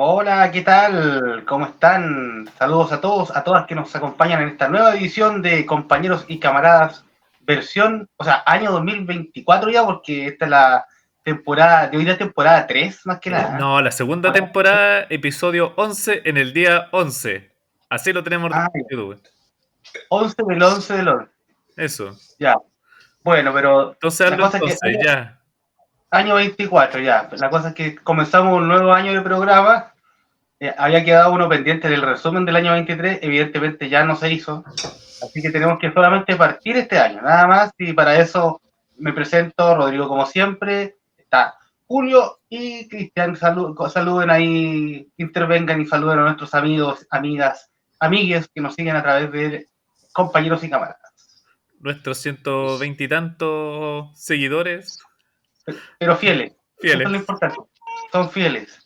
Hola, ¿qué tal? ¿Cómo están? Saludos a todos, a todas que nos acompañan en esta nueva edición de Compañeros y Camaradas, versión, año 2024 ya, porque esta es la temporada, de hoy la temporada 3 más que nada. No, la segunda temporada, episodio 11 en el día 11. Así lo tenemos Ah, en YouTube. 11 del 11 del 11, Eso. ya. Bueno, pero Entonces la hazlo cosa es que entonces, ya. año 24 ya, la cosa es que comenzamos un nuevo año de programa. Había quedado uno pendiente del resumen del año 23, evidentemente ya no se hizo. Así que tenemos que solamente partir este año, nada más, y para eso me presento, Rodrigo, como siempre. Está Julio y Cristian, saluden ahí, intervengan y saluden a nuestros amigos, amigas, amigues que nos siguen a través de compañeros y camaradas. Nuestros 120 y tantos seguidores Pero fieles, eso es lo fieles. importante, son fieles.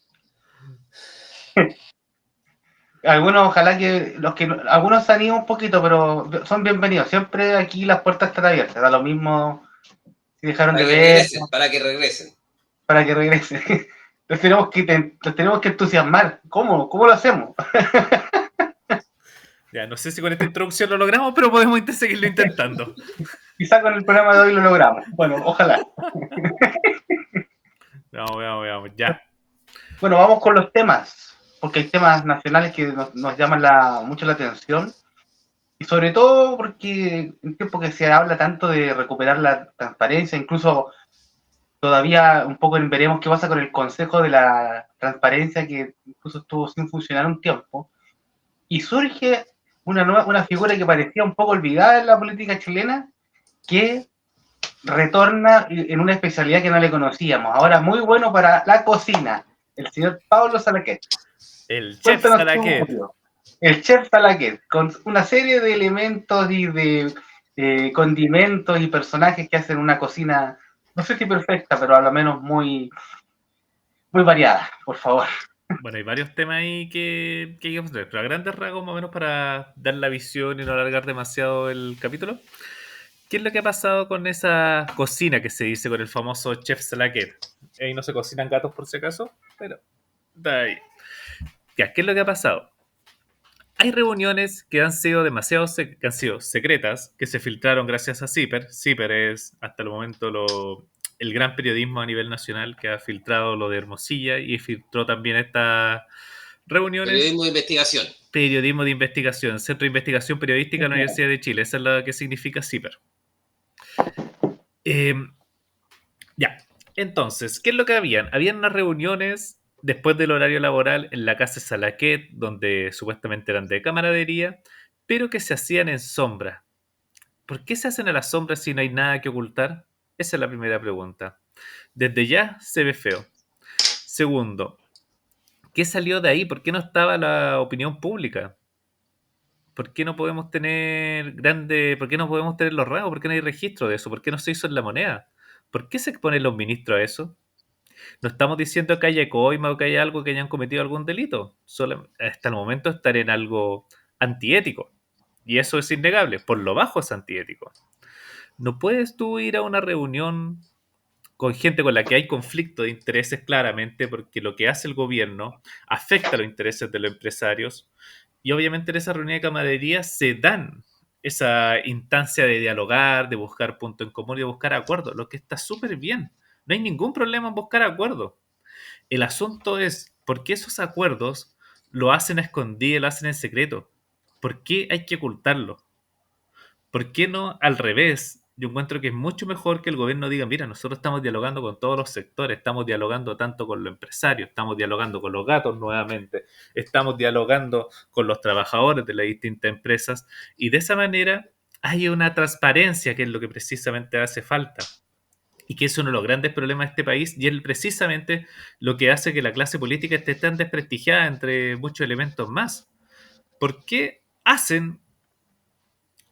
Algunos, ojalá que algunos se han ido un poquito, pero son bienvenidos. Siempre aquí las puertas están abiertas, da lo mismo si dejaron Para de que ver, regresen, para que regresen. para que regrese. Los tenemos que entusiasmar. ¿Cómo? ¿Cómo lo hacemos? Ya, no sé si con esta introducción lo logramos, pero podemos seguirlo intentando. Quizá con el programa de hoy lo logramos. Bueno, ojalá. Veamos, veamos, veamos, ya. Bueno, vamos con los temas, porque hay temas nacionales que nos llaman mucho la atención. Y sobre todo porque en tiempo que se habla tanto de recuperar la transparencia, incluso todavía un poco veremos qué pasa con el Consejo de la Transparencia, que incluso estuvo sin funcionar un tiempo. Y surge una figura que parecía un poco olvidada en la política chilena, que retorna en una especialidad que no le conocíamos. Ahora muy bueno para la cocina, el señor Pablo Salaquet. El chef Cuéntanos tú, Salaquet. Julio. El chef Salaquet, con una serie de elementos y de condimentos y personajes que hacen una cocina, no sé si perfecta, pero a lo menos muy variada, por favor. Bueno, hay varios temas ahí que hay que mostrar, pero a grandes rasgos, más o menos para dar la visión y no alargar demasiado el capítulo. ¿Qué es lo que ha pasado con esa cocina que se dice con el famoso chef Salaquet? Ahí no se cocinan gatos por si acaso, pero da ahí. Ya, ¿qué es lo que ha pasado? Hay reuniones que han sido que han sido secretas, que se filtraron gracias a CIPER. CIPER es hasta el momento el gran periodismo a nivel nacional que ha filtrado lo de Hermosilla y filtró también estas reuniones. Periodismo de investigación. Periodismo de investigación, Centro de Investigación Periodística de la Universidad de Chile, esa es la que significa CIPER. Eh, Ya, entonces, ¿qué es lo que habían? Habían unas reuniones después del horario laboral en la casa Salaquet, donde supuestamente eran de camaradería, pero que se hacían en sombra. ¿Por qué se hacen a la sombra si no hay nada que ocultar? Esa es la primera pregunta. Desde ya se ve feo. Segundo, ¿qué salió de ahí? ¿Por qué no estaba la opinión pública? ¿Por qué no podemos tener por qué no podemos tener los rangos? ¿Por qué no hay registro de eso? ¿Por qué no se hizo en la moneda? ¿Por qué se exponen los ministros a eso? No estamos diciendo que haya coima o que haya algo que hayan cometido algún delito. Solo hasta el momento estar en algo antiético. Y eso es innegable. Por lo bajo es antiético. No puedes tú ir a una reunión con gente con la que hay conflicto de intereses claramente porque lo que hace el gobierno afecta los intereses de los empresarios y obviamente en esa reunión de camaradería se dan esa instancia de dialogar, de buscar punto en común y de buscar acuerdos, lo que está súper bien. No hay ningún problema en buscar acuerdos. El asunto es, ¿por qué esos acuerdos lo hacen a escondidas, lo hacen en secreto? ¿Por qué hay que ocultarlo? ¿Por qué no al revés? Yo encuentro que es mucho mejor que el gobierno diga, mira, nosotros estamos dialogando con todos los sectores, estamos dialogando tanto con los empresarios, estamos dialogando con los gatos nuevamente, estamos dialogando con los trabajadores de las distintas empresas y de esa manera hay una transparencia que es lo que precisamente hace falta y que es uno de los grandes problemas de este país y es precisamente lo que hace que la clase política esté tan desprestigiada entre muchos elementos más. ¿Por qué hacen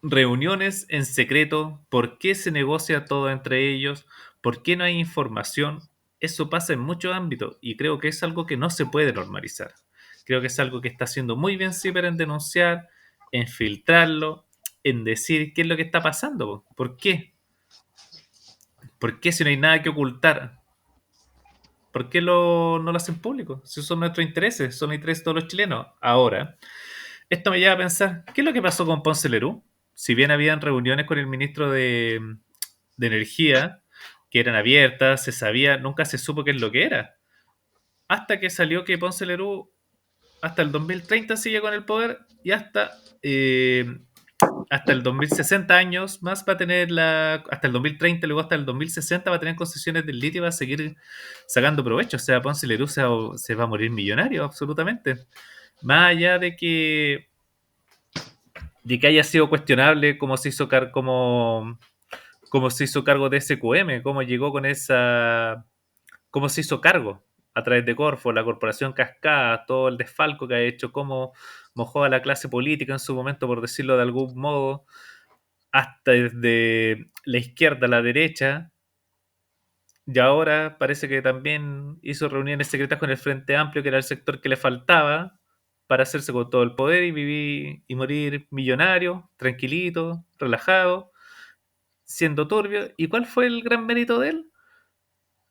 reuniones en secreto? ¿Por qué se negocia todo entre ellos? ¿Por qué no hay información? Eso pasa en muchos ámbitos y creo que es algo que no se puede normalizar. Creo que es algo que está haciendo muy bien CIPER en denunciar, en filtrarlo, en decir qué es lo que está pasando. ¿Por qué? ¿Por qué si no hay nada que ocultar? ¿Por qué no lo hacen público? Si son nuestros intereses, son los intereses de todos los chilenos. Ahora, esto me lleva a pensar, ¿qué es lo que pasó con Ponce Lerú? Si bien habían reuniones con el ministro de Energía, que eran abiertas, se sabía, nunca se supo qué es lo que era. Hasta que salió que Ponce Lerú hasta el 2030 sigue con el poder y hasta el 2060 años más va a tener hasta el 2030, luego hasta el 2060 va a tener concesiones del litio y va a seguir sacando provecho. O sea, Ponce Lerú se va a morir millonario, absolutamente. Más allá de que haya sido cuestionable cómo se hizo cargo de SQM, cómo llegó con cómo se hizo cargo a través de Corfo, la corporación Cascada, todo el desfalco que ha hecho, cómo mojó a la clase política en su momento, por decirlo de algún modo, hasta desde la izquierda a la derecha, y ahora parece que también hizo reuniones secretas con el Frente Amplio, que era el sector que le faltaba para hacerse con todo el poder y vivir y morir millonario, tranquilito, relajado, siendo turbio. ¿Y cuál fue el gran mérito de él?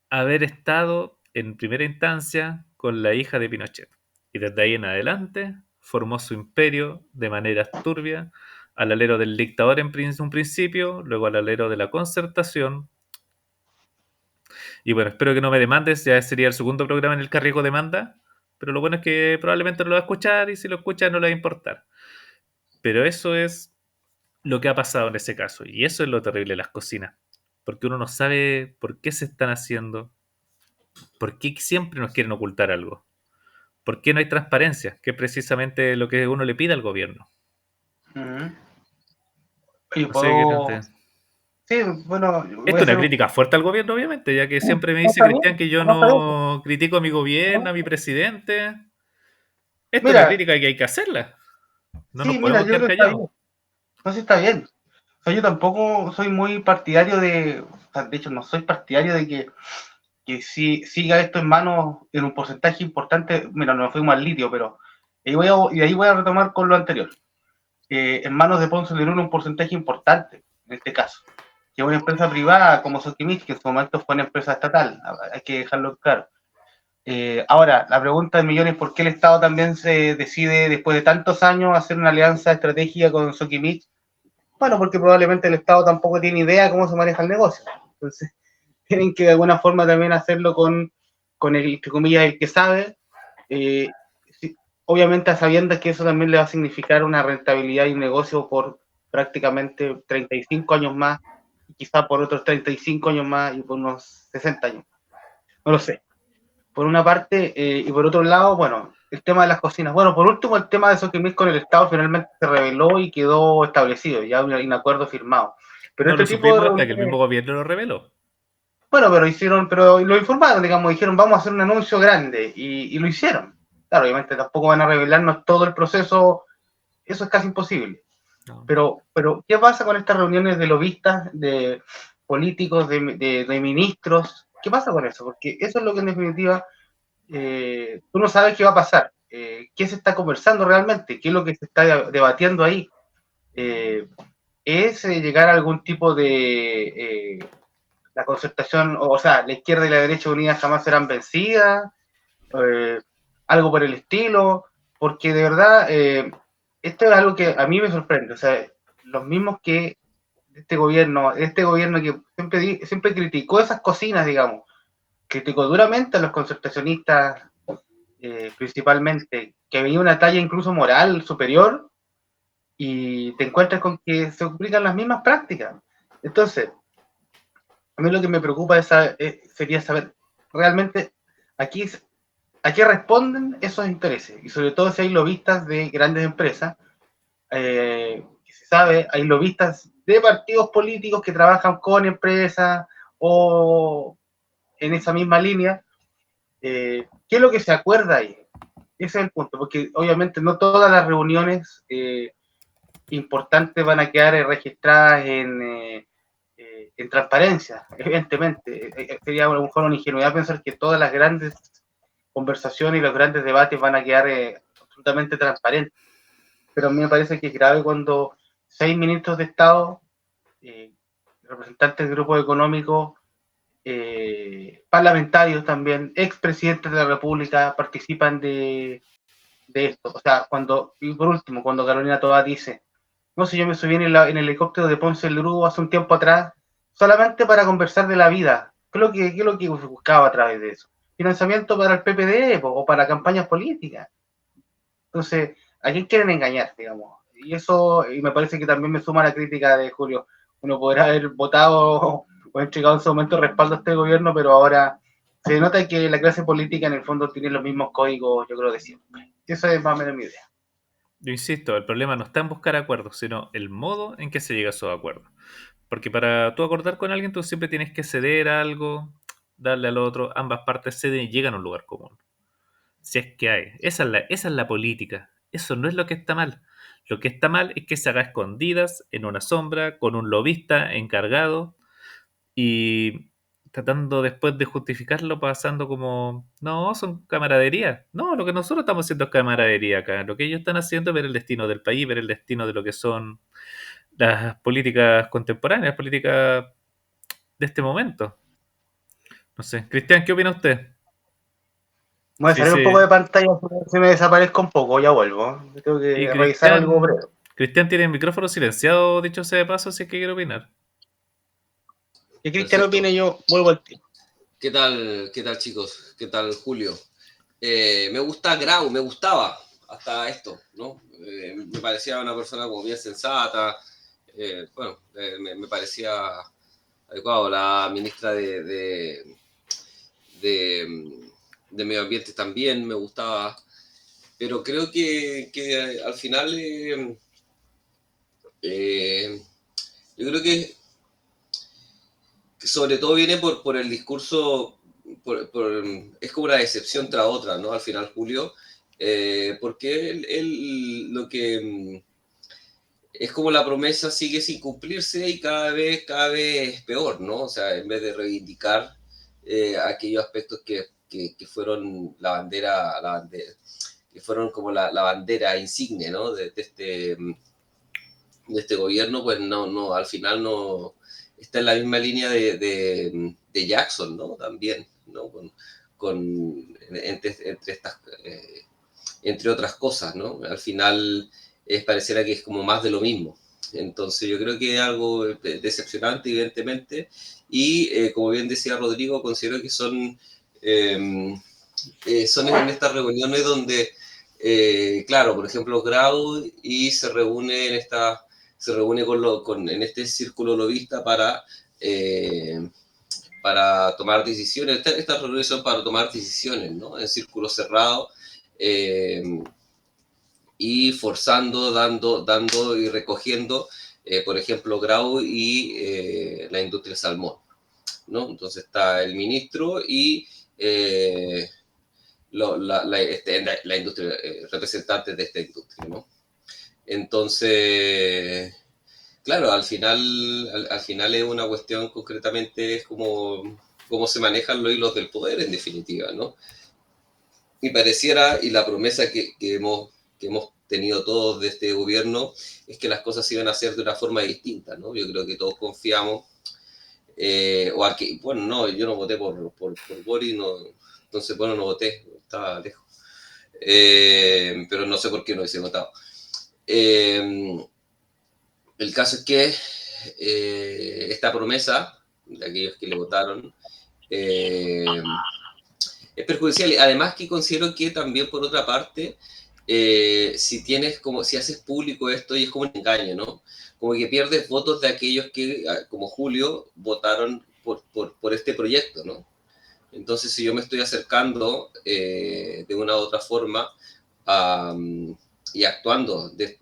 Haber estado en primera instancia con la hija de Pinochet. Y desde ahí en adelante formó su imperio de manera turbia, al alero del dictador en un principio, luego al alero de la concertación. Y bueno, espero que no me demandes, ya sería el segundo programa en el que arriesgo demanda, pero lo bueno es que probablemente no lo va a escuchar y si lo escucha no le va a importar. Pero eso es lo que ha pasado en ese caso y eso es lo terrible de las cocinas, porque uno no sabe por qué se están haciendo, por qué siempre nos quieren ocultar algo. ¿Por qué no hay transparencia? Que es precisamente lo que uno le pide al gobierno. Ujú. Oye, No sé qué creen puedo. ustedes. Sí, bueno, voy Esto a es una hacer. crítica fuerte al gobierno, obviamente, ya que siempre me No dice está bien, Cristian que yo no está bien. no critico a mi gobierno, ¿No? a mi presidente. Esto es una Mira, crítica que hay que hacerla. No nos sí, mira, podemos yo creo quedar que está callados. bien. No sé si está bien. O sea, yo tampoco soy muy partidario de. O sea, de hecho, no soy partidario de que si siga esto en manos en un porcentaje importante. Mira, no me fuimos al litio, pero. Y de ahí voy a retomar con lo anterior. En manos de Ponce Lerún un porcentaje importante, en este caso. Que una empresa privada como Sokimich, que en su momento fue una empresa estatal, hay que dejarlo claro. Ahora, la pregunta del millón es por qué el Estado también se decide, después de tantos años, hacer una alianza estratégica con Sokimich. Bueno, porque probablemente el Estado tampoco tiene idea de cómo se maneja el negocio. Entonces, tienen que de alguna forma también hacerlo con el, entre comillas, el que sabe. Eh, sí, obviamente a sabiendas que eso también le va a significar una rentabilidad y un negocio por prácticamente 35 años más, y quizá por otros 35 años más y por unos 60 años. No lo sé. Por una parte, y por otro lado, bueno, el tema de las cocinas. Bueno, por último, el tema de Soquimil con el Estado finalmente se reveló y quedó establecido, ya un acuerdo firmado. Pero No este lo tipo de supimos hasta que el reuniones, mismo gobierno lo reveló. bueno, pero lo informaron, digamos, dijeron, vamos a hacer un anuncio grande, y lo hicieron. Claro, obviamente tampoco van a revelarnos todo el proceso, eso es casi imposible. No. Pero ¿qué pasa con estas reuniones de lobistas, de políticos, de ministros? ¿Qué pasa con eso? Porque eso es lo que en definitiva tú no sabes qué va a pasar, qué se está conversando realmente, qué es lo que se está debatiendo ahí. Eh, ¿Es llegar a algún tipo de la concertación, o sea, la izquierda y la derecha unidas jamás serán vencidas? Eh, Algo por el estilo, porque de verdad, esto es algo que a mí me sorprende. O sea, los mismos que este gobierno que siempre criticó esas cocinas, digamos, criticó duramente a los concertacionistas, principalmente, que venía una talla incluso moral superior, y te encuentras con que se aplican las mismas prácticas. Entonces, a mí lo que me preocupa sería saber realmente aquí a qué responden esos intereses, y sobre todo si hay lobistas de grandes empresas, que se sabe, hay lobistas de partidos políticos que trabajan con empresas o en esa misma línea. ¿Qué es lo que se acuerda ahí? Ese es el punto, porque obviamente no todas las reuniones importantes van a quedar registradas en transparencia, evidentemente. Sería a lo mejor una ingenuidad pensar que todas las grandes conversaciones y los grandes debates van a quedar absolutamente transparentes. Pero a mí me parece que es grave cuando 6 ministros de Estado, representantes de grupos económicos, parlamentarios también, expresidentes de la República participan de esto. O sea, y por último, cuando Carolina Toá dice, no sé, yo me subí en el helicóptero de Ponce del Lugo hace un tiempo atrás, solamente para conversar de la vida. ¿Qué es lo que buscaba a través de eso? Financiamiento para el PPD o para campañas políticas. Entonces, ¿a quién quieren engañar, digamos? Y eso, y me parece que también me suma la crítica de Julio. Uno podrá haber votado o entregado en su momento respaldo a este gobierno, pero ahora se nota que la clase política en el fondo tiene los mismos códigos, yo creo, de siempre. Esa es más o menos mi idea. Yo insisto, el problema no está en buscar acuerdos, sino el modo en que se llega a esos acuerdos. Porque para tú acordar con alguien, tú siempre tienes que ceder a algo, darle al otro, ambas partes ceden y llegan a un lugar común. Si es que hay. Esa es la política. Eso no es lo que está mal. Lo que está mal es que se haga a escondidas, en una sombra, con un lobista encargado y tratando después de justificarlo pasando como, no, son camaradería. No, lo que nosotros estamos haciendo es camaradería acá. Lo que ellos están haciendo es ver el destino del país, ver el destino de lo que son las políticas contemporáneas, las políticas de este momento. No sé, Cristian, ¿qué opina usted? Voy a Sí, salir un sí. poco de pantalla, se me desaparezca un poco, ya vuelvo. Tengo Y que revisar algo Cristian, breve. Cristian tiene el micrófono silenciado, dicho sea de paso, si es que quiere opinar. Que Cristian Perfecto. opine, yo vuelvo al tiro. Qué tal chicos? ¿Qué tal Julio? Me gusta Grau, me gustaba hasta esto, ¿no? Me parecía una persona como bien sensata, me parecía adecuado. La ministra de, de Medio Ambiente también me gustaba, pero creo que al final yo creo que sobre todo viene por el discurso, es como una decepción tras otra, ¿no? Al final, Julio, porque él lo que es como la promesa sigue sin cumplirse y cada vez es peor, ¿no? O sea, en vez de reivindicar aquellos aspectos que fueron que fueron como la bandera insigne, ¿no? De este gobierno, pues no, al final no está en la misma línea de Jackson, ¿no? También, ¿no? Entre estas, entre otras cosas, ¿no? Al final pareciera que es como más de lo mismo. Entonces yo creo que es algo decepcionante, evidentemente, y como bien decía Rodrigo, considero que son en estas reuniones donde, claro, por ejemplo, Grau y se reúne en este círculo lobista para tomar decisiones. Estas reuniones son para tomar decisiones, ¿no? En círculo cerrado eh, y forzando, dando y recogiendo, por ejemplo, Grau y la industria salmón, ¿no? Entonces está el ministro y la industria, representantes de esta industria, ¿no? Entonces, claro, al final es una cuestión concretamente, es como cómo se manejan los hilos del poder, en definitiva, ¿no? Y pareciera, y la promesa que hemos tenido todos de este gobierno, es que las cosas se iban a hacer de una forma distinta, ¿no? Yo creo que todos confiamos, o aquí, bueno, no, yo no voté por Boris, no, entonces, bueno, no voté, estaba lejos. Pero no sé por qué no hubiese votado. El caso es que esta promesa de aquellos que le votaron es perjudicial. Además que considero que también por otra parte, si haces público esto y es como un engaño, ¿no? Como que pierdes votos de aquellos que, como Julio, votaron por este proyecto, ¿no? Entonces, si yo me estoy acercando de una u otra forma y actuando de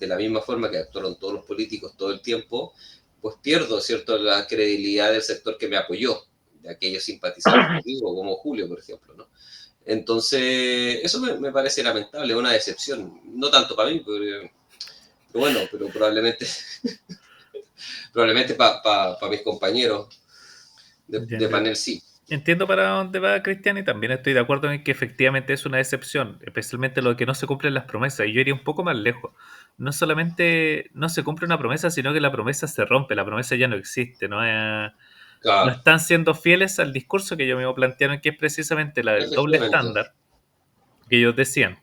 la misma forma que actuaron todos los políticos todo el tiempo, pues pierdo, ¿cierto?, la credibilidad del sector que me apoyó, de aquellos simpatizantes conmigo, como Julio, por ejemplo, ¿no? Entonces, eso me parece lamentable, una decepción. No tanto para mí, pero bueno, pero probablemente para mis compañeros de panel sí. Entiendo para dónde va Cristian y también estoy de acuerdo en que efectivamente es una decepción, especialmente lo de que no se cumplen las promesas. Y yo iría un poco más lejos. No solamente no se cumple una promesa, sino que la promesa se rompe, la promesa ya no existe, ¿no? no están siendo fieles al discurso que ellos mismos plantearon, que es precisamente la del doble estándar que ellos decían,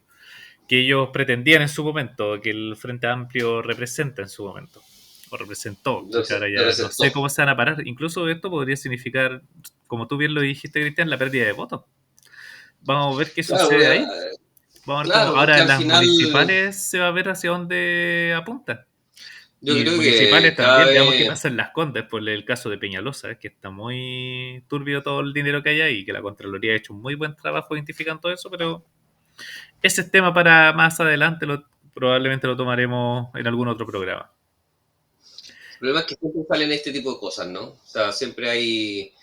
que ellos pretendían en su momento, que el Frente Amplio representa en su momento, o representó, porque ahora ya no sé cómo se van a parar. Incluso esto podría significar, como tú bien lo dijiste, Cristian, la pérdida de votos. Vamos a ver qué sucede ahí. Vamos a ver cómo ahora en las municipales se va a ver hacia dónde apunta. Yo y creo municipales que también, veamos qué pasa en Las Condes por el caso de Peñalosa, que está muy turbio todo el dinero que hay ahí, que la Contraloría ha hecho un muy buen trabajo identificando eso, pero ese es tema para más adelante, probablemente lo tomaremos en algún otro programa. El problema es que siempre salen este tipo de cosas, ¿no? O sea, siempre hay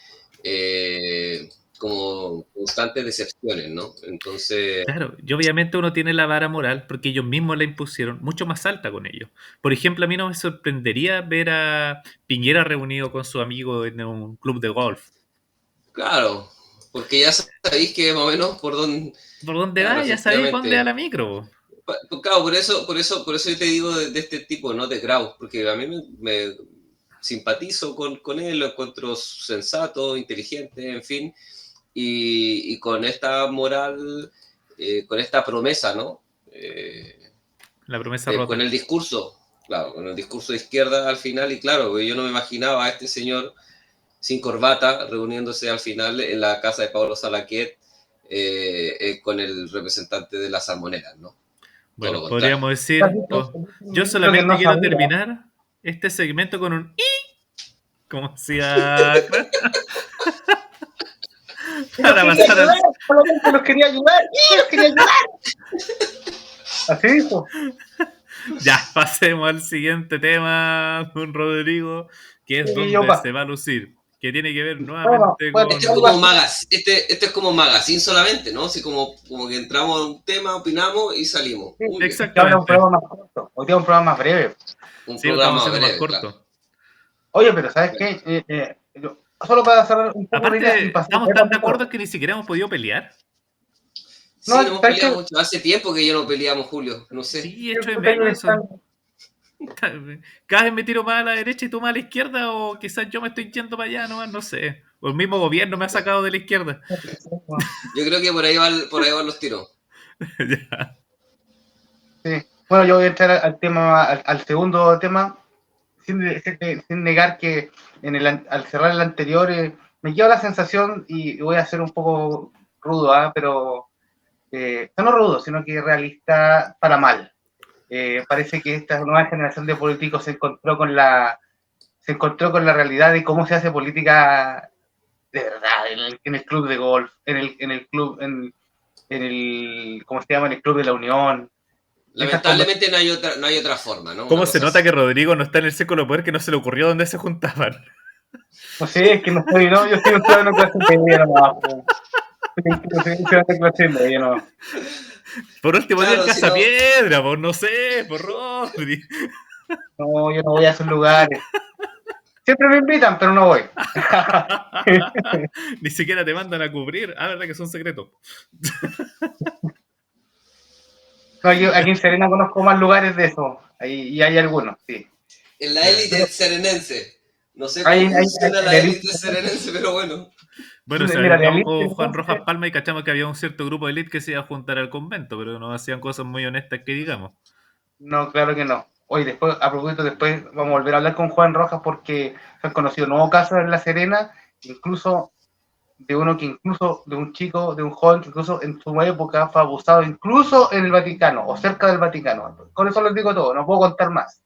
como constantes decepciones, ¿no? Entonces... Claro, y obviamente uno tiene la vara moral porque ellos mismos la impusieron mucho más alta con ellos. Por ejemplo, a mí no me sorprendería ver a Piñera reunido con su amigo en un club de golf. Claro, porque ya sabéis que más o menos por dónde va, ya sabéis dónde va la micro. Claro, por eso yo te digo de este tipo, ¿no? De Grau, porque a mí me simpatizo con él, lo encuentro sensato, inteligente, en fin, y con esta moral, con esta promesa, ¿no? La promesa rota. Con el discurso, claro, con el discurso de izquierda al final, y claro, yo no me imaginaba a este señor sin corbata reuniéndose al final en la casa de Pablo Salaquet con el representante de las salmoneras, ¿no? Bueno, podríamos decir, yo solamente quiero terminar este segmento con un i, como decía para pasar al... Solamente los quería ayudar, los quería ayudar. Así dijo. Ya, pasemos al siguiente tema, don Rodrigo, que es donde se va a lucir, que tiene que ver nuevamente con... Este es como Magazine, este es como Magazine solamente, ¿no? Así como que entramos a un tema, opinamos y salimos. Sí, exactamente. Un programa más corto. Hoy tengo un programa más breve. Un programa breve, más corto. Claro. Oye, pero ¿sabes qué? Solo para cerrar un poco... Aparte, estamos tan de acuerdo que ni siquiera hemos podido pelear. Sí, no hemos peleado mucho. Hace tiempo que ya no peleamos, Julio. No sé. Sí, hecho de menos eso. Cada vez me tiro más a la derecha y tú más a la izquierda, o quizás yo me estoy yendo para allá nomás, no sé. O el mismo gobierno me ha sacado de la izquierda. Yo creo que por ahí van los tiros. Ya. Sí. Bueno, yo voy a entrar al tema, al segundo tema, sin negar que al cerrar el anterior me quedó la sensación, y voy a ser un poco rudo, pero no rudo, sino que realista para mal. Parece que esta nueva generación de políticos se encontró con la realidad de cómo se hace política de verdad en el club de golf, en el club, en el, ¿cómo se llama? En el club de la Unión. Lamentablemente no hay otra forma, ¿no? ¿Cómo se nota que Rodrigo no está en el círculo de poder, que no se le ocurrió dónde se juntaban? No sé, es que no estoy, yo estoy en una clase media nomás. No. Por último, claro, Casa no... Piedra, por no sé, por Rodri. No, yo no voy a esos lugares. Siempre me invitan, pero no voy. Ni siquiera te mandan a cubrir. Ah, verdad que son secretos. No, yo aquí en Serena conozco más lugares de eso. Y hay algunos, sí. En la élite serenense. No sé cómo funciona la élite serenense, pero bueno. Bueno, hablamos con Juan Rojas Palma y cachamos que había un cierto grupo de élite que se iba a juntar al convento, pero no hacían cosas muy honestas que digamos. No, claro que no. Hoy después, a propósito, después vamos a volver a hablar con Juan Rojas porque se han conocido nuevos casos en La Serena, incluso de un chico, de un joven que incluso en su época fue abusado, incluso en el Vaticano o cerca del Vaticano. Con eso les digo todo, no puedo contar más.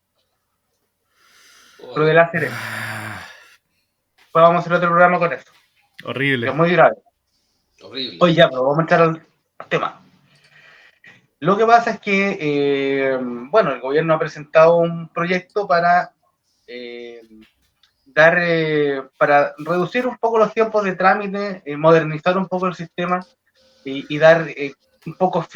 Lo de La Serena. Pues vamos a hacer otro programa con eso. Horrible. Es muy grave. Horrible. Oye, ya, pero vamos a entrar al tema. Lo que pasa es que, el gobierno ha presentado un proyecto para para reducir un poco los tiempos de trámite, modernizar un poco el sistema y dar un poco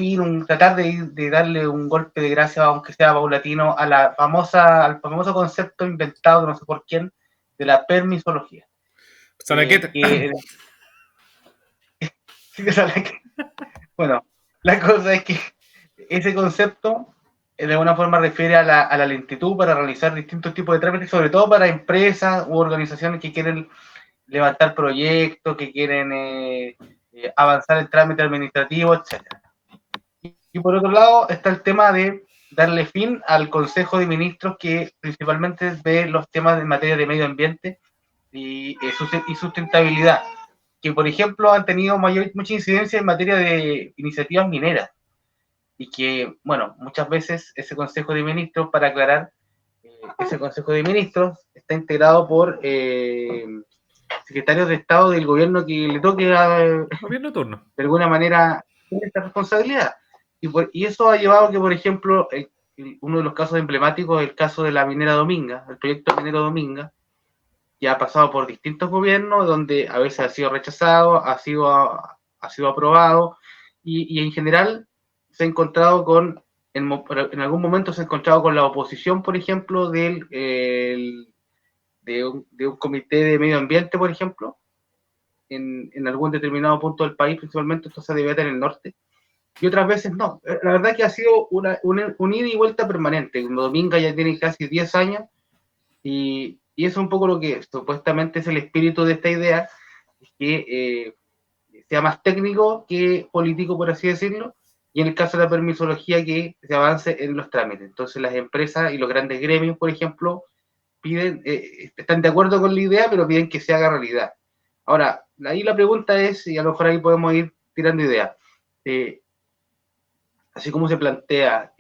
tratar de darle un golpe de gracia, aunque sea paulatino, al famoso concepto inventado, no sé por quién, de la permisología. Bueno, la cosa es que ese concepto de alguna forma refiere a la lentitud para realizar distintos tipos de trámites, sobre todo para empresas u organizaciones que quieren levantar proyectos, que quieren avanzar el trámite administrativo, etcétera. Y por otro lado está el tema de darle fin al Consejo de Ministros, que principalmente ve los temas en materia de medio ambiente y sustentabilidad, que por ejemplo han tenido mucha incidencia en materia de iniciativas mineras, y que, bueno, muchas veces ese Consejo de Ministros, para aclarar, ese Consejo de Ministros está integrado por secretarios de Estado del gobierno que le toque Gobierno turno. de alguna manera esta responsabilidad. Y eso ha llevado a que, por ejemplo, uno de los casos emblemáticos es el caso de la minera Dominga, el proyecto minero Dominga, que ha pasado por distintos gobiernos, donde a veces ha sido rechazado, ha sido aprobado, y en general se ha encontrado en algún momento se ha encontrado con la oposición, por ejemplo, de un comité de medio ambiente, por ejemplo, en algún determinado punto del país, principalmente esto se debe en el norte, y otras veces no. La verdad que ha sido un ida y vuelta permanente. Dominga ya tiene casi 10 años, y eso es un poco lo que supuestamente es el espíritu de esta idea, que sea más técnico que político, por así decirlo, y en el caso de la permisología, que se avance en los trámites. Entonces las empresas y los grandes gremios, por ejemplo, están de acuerdo con la idea, pero piden que se haga realidad. Ahora, ahí la pregunta es, y a lo mejor ahí podemos ir tirando ideas, así como se plantea,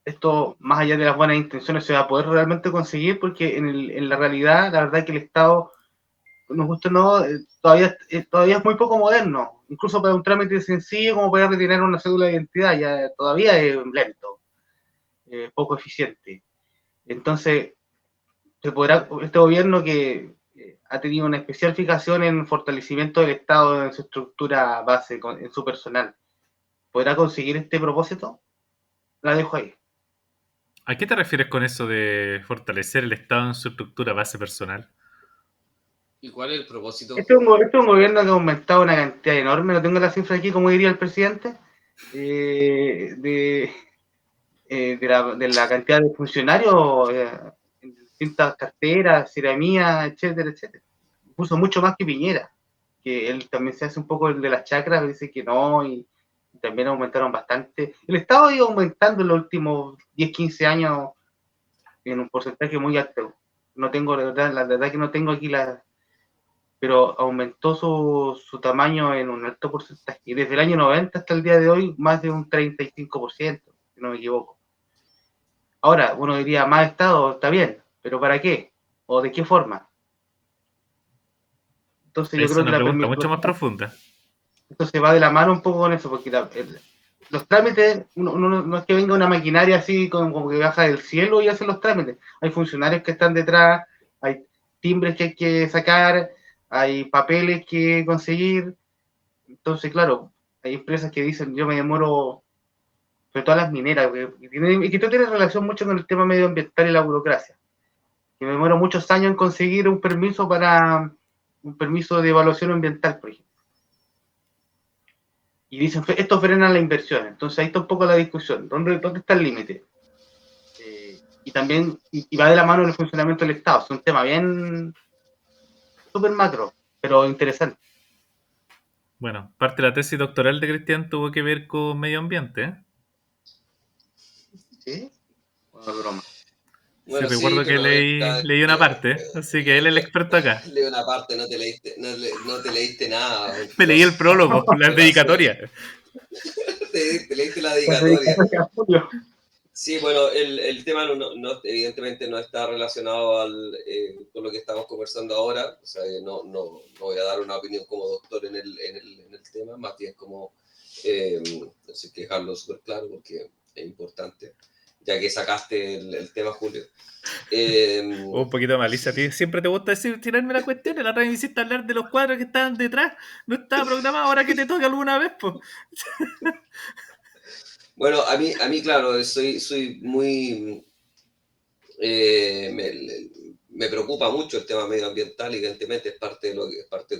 esto, más allá de las buenas intenciones, se va a poder realmente conseguir, porque en la realidad, la verdad es que el Estado, nos gusta o no, todavía es muy poco moderno, incluso para un trámite sencillo como poder retirar una cédula de identidad, ya todavía es lento, poco eficiente. Entonces, este gobierno que ha tenido una especial fijación en fortalecimiento del Estado en su estructura base, en su personal, ¿podrá conseguir este propósito? La dejo ahí. ¿A qué te refieres con eso de fortalecer el Estado en su estructura base personal? ¿Y cuál es el propósito? Este es un gobierno que ha aumentado una cantidad enorme, no tengo la cifra aquí, como diría el presidente, de la cantidad de funcionarios en distintas carteras, ceramía, etcétera, etcétera. Puso mucho más que Piñera, que él también se hace un poco el de las chacras, dice que no, y también aumentaron bastante. El Estado ha ido aumentando en los últimos 10, 15 años en un porcentaje muy alto. No tengo, la verdad que no tengo aquí pero aumentó su tamaño en un alto porcentaje. Y desde el año 90 hasta el día de hoy, más de un 35%, si no me equivoco. Ahora, uno diría, más Estado, está bien, pero ¿para qué? ¿O de qué forma? Entonces yo Es creo que una pregunta mucho más profunda. esto se va de la mano un poco con eso, porque los trámites, no es que venga una maquinaria así como que baja del cielo y hace los trámites. Hay funcionarios que están detrás, hay timbres que hay que sacar, hay papeles que conseguir. Entonces, claro, hay empresas que dicen, yo me demoro, sobre todo las mineras, y que esto tiene relación mucho con el tema medioambiental y la burocracia, que me demoro muchos años en conseguir un permiso de evaluación ambiental, por ejemplo. Y dicen, esto frena la inversión. Entonces ahí está un poco la discusión. ¿Dónde está el límite? Y también, y va de la mano el funcionamiento del Estado. Es un tema bien súper macro, pero interesante. Bueno, parte de la tesis doctoral de Cristian tuvo que ver con medio ambiente, ¿eh? ¿Sí? Bueno, broma. Sí, Bueno, sí, recuerdo que pero leí una parte, así que él es el experto acá. leí una parte, no te leíste nada. Me leí el prólogo, la ¿Qué pasó? dedicatoria. Te leíste la dedicatoria. Sí, bueno, el tema evidentemente no está relacionado con lo que estamos conversando ahora. O sea, no voy a dar una opinión como doctor en el tema, más bien como, no sé, que dejarlo súper claro porque es importante, ya que sacaste el tema, Julio. Un poquito de malicia. A ti siempre te gusta decir, tirarme la cuestión. La otra vez me hiciste hablar de los cuadros que estaban detrás. No estaba programado, ahora que te toca alguna vez, pues. Bueno, a mí claro, soy muy... me preocupa mucho el tema medioambiental, evidentemente es parte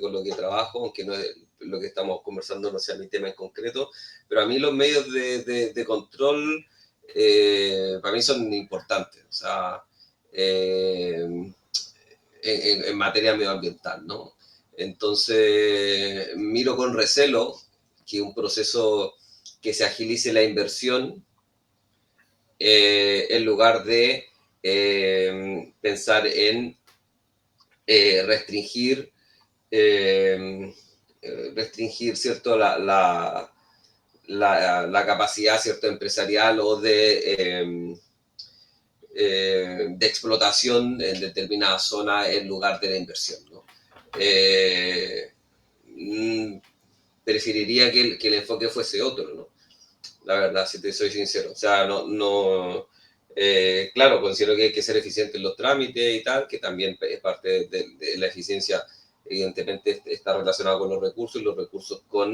con lo que trabajo, aunque no es lo que estamos conversando no sea mi tema en concreto, pero a mí los medios de control para mí son importantes, o sea, en materia medioambiental, ¿no? Entonces, miro con recelo que un proceso que se agilice la inversión, en lugar de pensar en restringir, ¿cierto? La capacidad, ¿cierto? Empresarial o de explotación en determinada zona en lugar de la inversión, ¿no? Preferiría que el enfoque fuese otro, ¿no? La verdad, si te soy sincero. O sea, claro, considero que hay que ser eficiente en los trámites y tal, que también es parte de la eficiencia, evidentemente está relacionado con los recursos con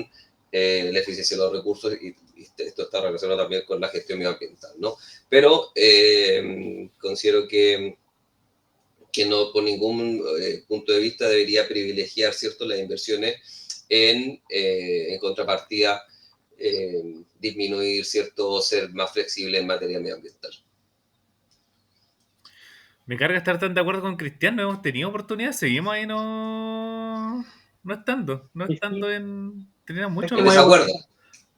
la eficiencia de los recursos, y esto está relacionado también con la gestión medioambiental, ¿no? Pero considero que no por ningún punto de vista debería privilegiar, ¿cierto?, las inversiones en contrapartida, disminuir, ¿cierto?, ser más flexible en materia medioambiental. Me carga estar tan de acuerdo con Cristian, no hemos tenido oportunidad, seguimos ahí no estando, no Y sí, estando en... Teníamos es mucho que En me más, desacuerdo. voy a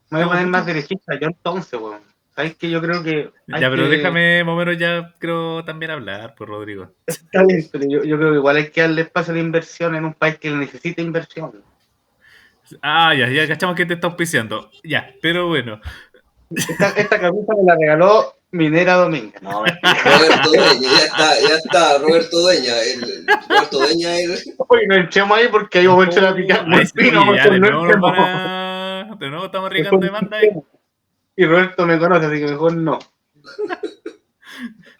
teníamos poner más mucho... derechista yo entonces, weón. ¿Sabes qué? Yo creo que hay Ya, pero que... déjame más o menos ya creo también hablar, por Rodrigo. Está bien, pero yo creo que igual hay que darle espacio a la inversión en un país que necesita inversión. Ah, ya cachamos que te está auspiciando. Ya, pero bueno. Esta camisa me la regaló Minera Dominga. No, mentira. Roberto Dueña, ya está, Roberto Dueña. Roberto Dueña, Oye, nos echemos ahí porque ahí vamos a echar a picar muy fino, Oye, ya mejor de no nuevo nos van entremos. a... De nuevo estamos Mejor arriesgando no demanda ahí. entremos. Y Roberto me conoce, así que mejor no.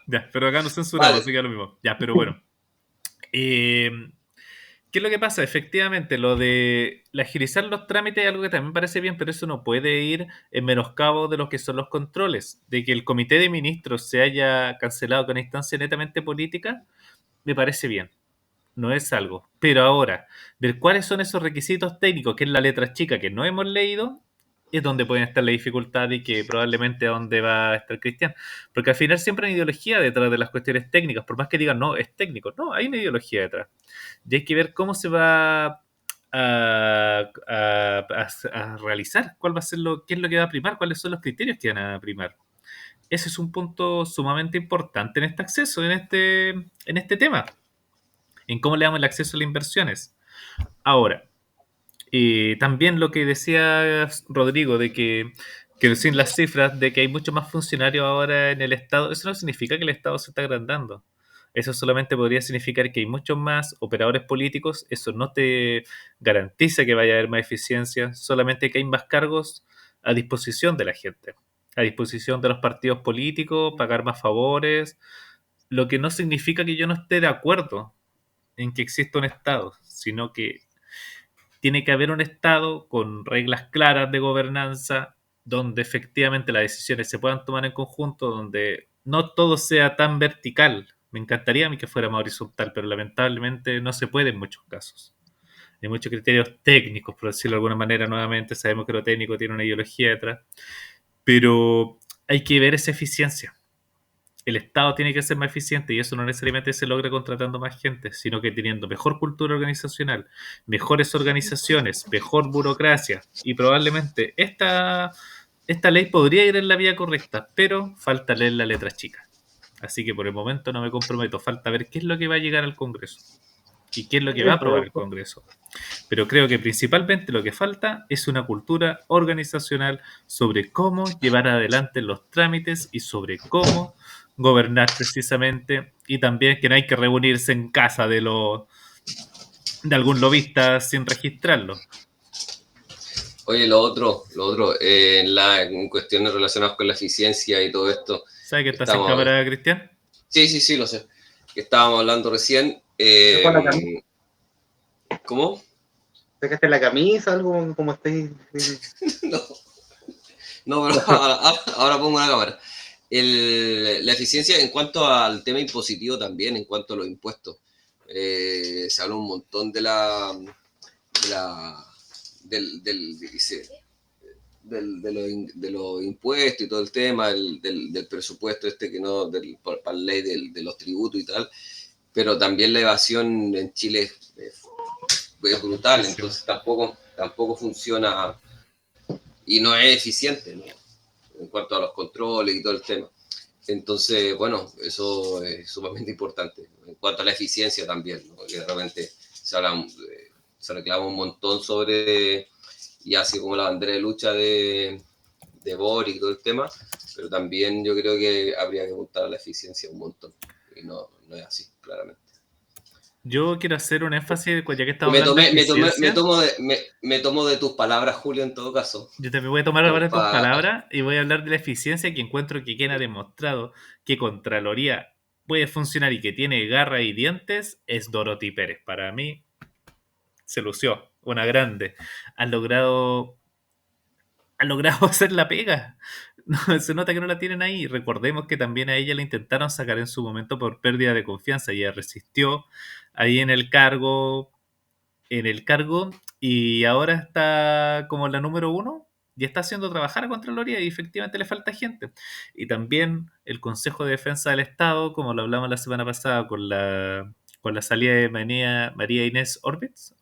Ya, pero acá nos censuramos, vale. así que es lo mismo. Ya, pero bueno. Eh, ¿Qué es lo que pasa? Efectivamente, lo de agilizar los trámites es algo que también parece bien, pero eso no puede ir en menoscabo de lo que son los controles. De que el comité de ministros se haya cancelado con instancia netamente política, me parece bien. No es algo. Pero ahora, ver cuáles son esos requisitos técnicos, que es la letra chica que no hemos leído, es donde pueden estar la dificultad y que probablemente es donde va a estar Cristian. Porque al final siempre hay ideología detrás de las cuestiones técnicas, por más que digan, no, es técnico. No, hay una ideología detrás. Y hay que ver cómo se va a realizar, cuál va a ser qué es lo que va a primar, cuáles son los criterios que van a primar. Ese es un punto sumamente importante en este acceso, en este tema, en cómo le damos el acceso a las inversiones. Ahora, también lo que decía Rodrigo, de que sin las cifras, de que hay mucho más funcionarios ahora en el Estado, eso no significa que el Estado se está agrandando. Eso solamente podría significar que hay muchos más operadores políticos. Eso no te garantiza que vaya a haber más eficiencia, solamente que hay más cargos a disposición de la gente, a disposición de los partidos políticos, pagar más favores, lo que no significa que yo no esté de acuerdo en que exista un Estado, sino que tiene que haber un Estado con reglas claras de gobernanza, donde efectivamente las decisiones se puedan tomar en conjunto, donde no todo sea tan vertical. Me encantaría a mí que fuera más horizontal, pero lamentablemente no se puede en muchos casos. Hay muchos criterios técnicos, por decirlo de alguna manera, nuevamente sabemos que lo técnico tiene una ideología detrás, pero hay que ver esa eficiencia. El Estado tiene que ser más eficiente y eso no necesariamente se logra contratando más gente, sino que teniendo mejor cultura organizacional, mejores organizaciones, mejor burocracia y probablemente esta ley podría ir en la vía correcta, pero falta leer la letra chica. Así que por el momento no me comprometo, falta ver qué es lo que va a llegar al Congreso y qué es lo que va a aprobar el Congreso. Pero creo que principalmente lo que falta es una cultura organizacional sobre cómo llevar adelante los trámites y sobre cómo gobernar precisamente, y también que no hay que reunirse en casa de algún lobista sin registrarlo. Oye, lo otro, en cuestiones relacionadas con la eficiencia y todo esto, ¿Sabe que está sin estamos, cámara, Cristian? sí, lo sé, que estábamos hablando recién, Dejó la camisa, ¿cómo? sacaste la camisa, algo como estáis. No, no, pero ahora pongo una cámara. La eficiencia en cuanto al tema impositivo también, en cuanto a los impuestos. Se habla un montón de la dice, de los impuestos y todo el tema, del presupuesto que no, para la ley de los tributos y tal, pero también la evasión en Chile es brutal, entonces tampoco funciona y no es eficiente, ¿no? En cuanto a los controles y todo el tema. Entonces, bueno, eso es sumamente importante. En cuanto a la eficiencia también, ¿no? Que realmente se reclama un montón sobre, y así como la bandera de lucha de Boric y todo el tema, pero también yo creo que habría que apuntar a la eficiencia un montón. Y no es así, claramente. Yo quiero hacer un énfasis, ya que estamos hablando de eficiencia. Me tomo de tus palabras, Julio, en todo caso. Yo también voy a tomar ahora tus palabras y voy a hablar de la eficiencia que encuentro que quien ha demostrado que Contraloría puede funcionar y que tiene garra y dientes es Dorothy Pérez. Para mí, se lució, una grande. Han logrado hacer la pega. No, se nota que no la tienen ahí. Recordemos que también a ella la intentaron sacar en su momento por pérdida de confianza. Ella resistió ahí en el cargo y ahora está como la número uno y está haciendo trabajar a Contraloría y efectivamente le falta gente. Y también el Consejo de Defensa del Estado, como lo hablamos la semana pasada con la salida de María Inés Orbitz,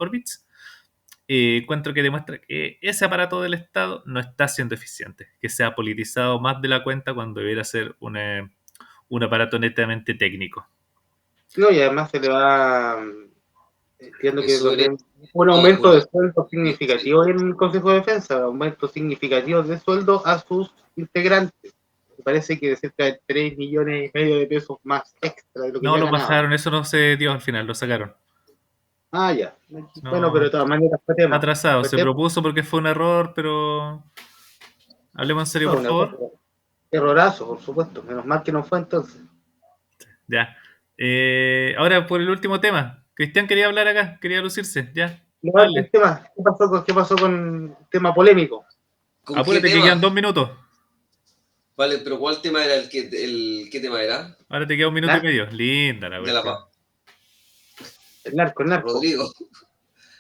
encuentro que demuestra que ese aparato del Estado no está siendo eficiente, que se ha politizado más de la cuenta cuando debería ser un aparato netamente técnico. No, y además se le va, entiendo que Eso era un aumento de sueldo significativo en el Consejo de Defensa, aumentos significativos de sueldo a sus integrantes. Me parece que de cerca de 3,5 millones de pesos más extra de lo que No, ya lo ganaba. bajaron, eso no se dio al final, lo sacaron. Ah, ya. No, bueno, pero de todas maneras fue tema. atrasado, se propuso porque fue un error, pero hablemos en serio, por favor. Errorazo, por supuesto. Menos mal que no fue entonces. Ya. Ahora por el último tema. Cristian quería hablar acá, quería lucirse. Ya. El tema, ¿qué pasó con el tema polémico? Apúrate que quedan 2 minutos. Vale, pero ¿cuál tema era qué tema era? Ahora te queda 1 minuto y medio. Linda la cuestión. El narco. Rodrigo.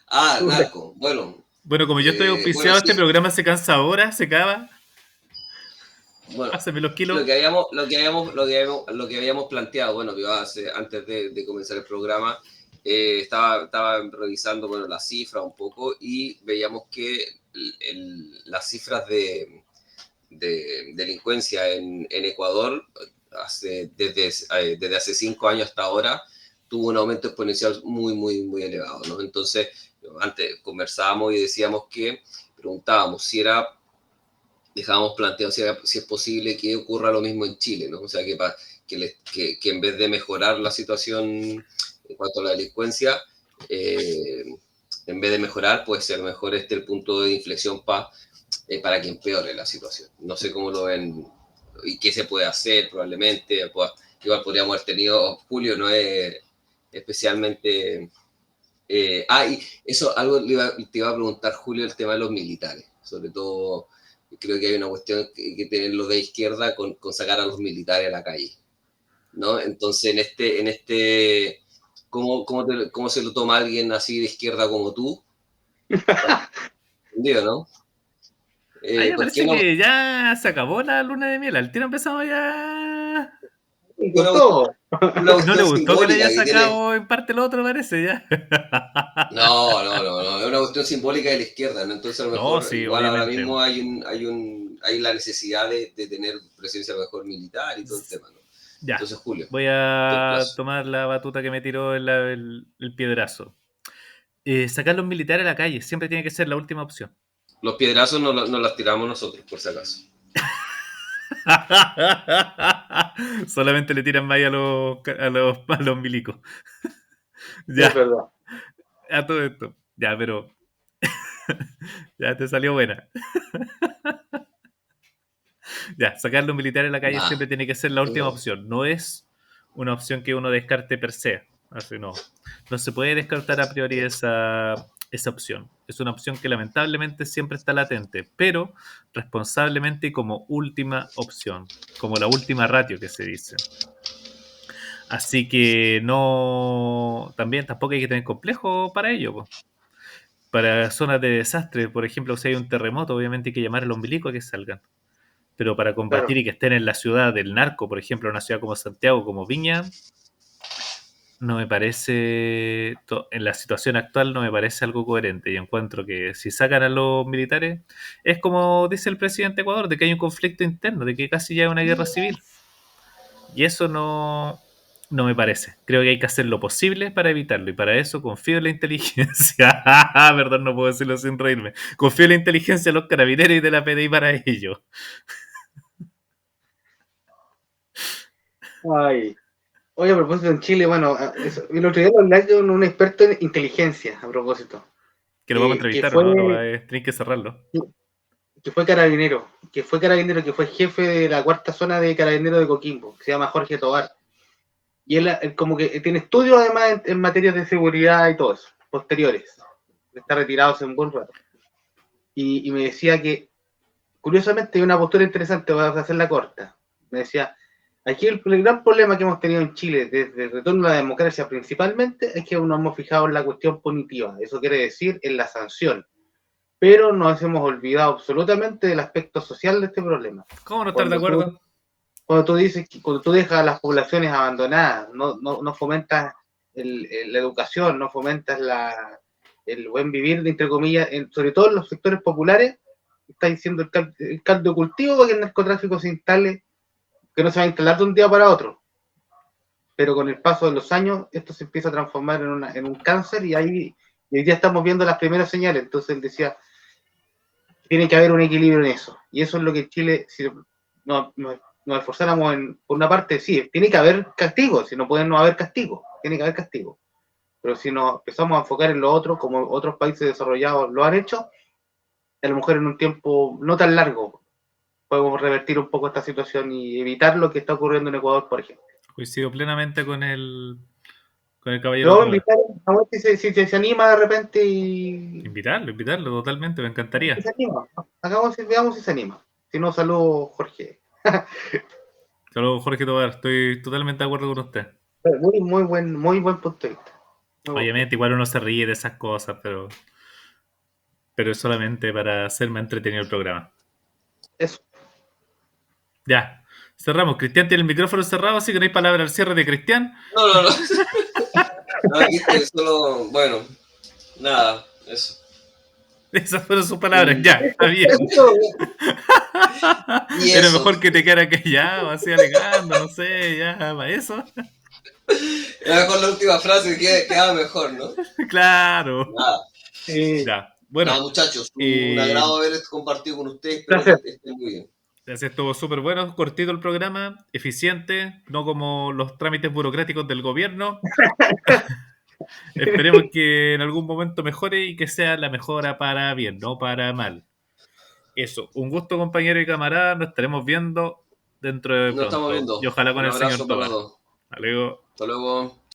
Ah, narco. Bueno. Bueno, como yo estoy auspiciado, este programa se cansa ahora, se acaba. Bueno, pásame los kilos. Lo que habíamos planteado, bueno, yo antes de comenzar el programa, estaba revisando, bueno, las cifras un poco y veíamos que las cifras de delincuencia en Ecuador, desde hace 5 años hasta ahora, tuvo un aumento exponencial muy, muy, muy elevado, ¿no? Entonces, antes conversábamos y preguntábamos si dejábamos planteado si es posible que ocurra lo mismo en Chile, ¿no? O sea, que en vez de mejorar la situación en cuanto a la delincuencia, en vez de mejorar, pues a lo mejor el punto de inflexión para que empeore la situación. No sé cómo lo ven y qué se puede hacer probablemente. Igual podríamos haber tenido, Julio no es especialmente... y eso, algo te iba a preguntar, Julio, el tema de los militares, sobre todo creo que hay una cuestión que tienen los de izquierda con sacar a los militares a la calle, ¿no? Entonces, ¿cómo se lo toma alguien así de izquierda como tú? ¿Entendido, no? Me parece que ya se acabó la luna de miel. Al tiro empezamos ya. No le gustó que le haya sacado en parte lo otro, parece ya. No, es una cuestión simbólica de la izquierda, ¿no? Entonces a lo mejor sí, igual obviamente. Ahora mismo hay la necesidad de tener presencia mejor militar y todo el tema, ¿no? Ya. Entonces, Julio, voy a tomar la batuta que me tiró el piedrazo. Sacar los militares a la calle siempre tiene que ser la última opción. Los piedrazos no las tiramos nosotros, por si acaso. Solamente le tiran más a los milicos. Ya. Es verdad. A todo esto. Ya, pero. Ya te salió buena. Ya, sacar los militares a la calle siempre tiene que ser la última opción. No es una opción que uno descarte per se. Así no. No se puede descartar a priori esa opción. Es una opción que lamentablemente siempre está latente, pero responsablemente y como última opción, como la última ratio que se dice. Así que tampoco hay que tener complejo para ello. Po. Para zonas de desastre, por ejemplo, si hay un terremoto, obviamente hay que llamar al ombilico a que salgan. Pero para combatir y que estén en la ciudad del narco, por ejemplo, una ciudad como Santiago, como Viña, no me parece, en la situación actual no me parece algo coherente. Y encuentro que si sacan a los militares, es como dice el presidente de Ecuador, de que hay un conflicto interno, de que casi ya hay una guerra civil. Y eso no me parece. Creo que hay que hacer lo posible para evitarlo. Y para eso confío en la inteligencia. Perdón, no puedo decirlo sin reírme. Confío en la inteligencia de los carabineros y de la PDI para ello. Ay. Oye, a propósito, en Chile, bueno, el otro día lo hablé con un experto en inteligencia, a propósito, Que lo vamos a que entrevistar, ¿o fue, no? Tenéis que cerrarlo. que fue jefe de la cuarta zona de carabineros de Coquimbo, que se llama Jorge Tobar. Y él como que tiene estudios además en materias de seguridad y todo eso, posteriores. Está retirado hace un buen rato. Y me decía que, curiosamente, hay una postura interesante, voy a hacerla corta. Me decía, aquí el gran problema que hemos tenido en Chile desde el retorno a la democracia principalmente es que nos hemos fijado en la cuestión punitiva. Eso quiere decir en la sanción. Pero nos hemos olvidado absolutamente del aspecto social de este problema. ¿Cómo no estar de Cuando tú, acuerdo? cuando tú dices que cuando tú dejas a las poblaciones abandonadas, no fomentas la educación, no fomentas el buen vivir, entre comillas, sobre todo en los sectores populares, está diciendo el caldo de cultivo para que el narcotráfico se instale, que no se va a instalar de un día para otro. Pero con el paso de los años, esto se empieza a transformar en un cáncer y ahí y hoy día estamos viendo las primeras señales. Entonces él decía, tiene que haber un equilibrio en eso. Y eso es lo que Chile, si nos esforzáramos por una parte, sí, tiene que haber castigo, si no pueden no haber castigo, tiene que haber castigo. Pero si nos empezamos a enfocar en lo otro, como otros países desarrollados lo han hecho, a lo mejor en un tiempo no tan largo podemos revertir un poco esta situación y evitar lo que está ocurriendo en Ecuador, por ejemplo. Coincido plenamente con el caballero Lo vamos a Tobar. invitar a ver si se anima de repente y Invitarlo totalmente, me encantaría. se anima. Veamos si se anima. Si no, saludo Jorge. Saludos, Jorge Tobar, estoy totalmente de acuerdo con usted. Muy buen punto de vista. Muy buen punto. Obviamente, igual uno se ríe de esas cosas, pero es solamente para hacer más entretenido el programa. Eso. Ya, cerramos. Cristian tiene el micrófono cerrado, así que no hay palabra al cierre de Cristian. No. No, aquí estoy solo, bueno, nada, eso. Esas fueron sus palabras, ya, está bien. Y Era eso, mejor que te quedara callado, así alegando, no sé, ya, para eso. era con la última frase que quedaba mejor, ¿no? Claro. Nada, Ya, bueno. nada, muchachos, un agrado haber compartido con ustedes, espero Gracias. que estén muy bien. Gracias, estuvo súper bueno, cortito el programa, eficiente, no como los trámites burocráticos del gobierno. Esperemos que en algún momento mejore y que sea la mejora para bien, no para mal. Eso, un gusto compañero y camarada, nos estaremos viendo dentro de Nos estamos pronto. viendo. Y ojalá con Un el señor abrazo para los Tobar. dos. Hasta luego. Hasta luego.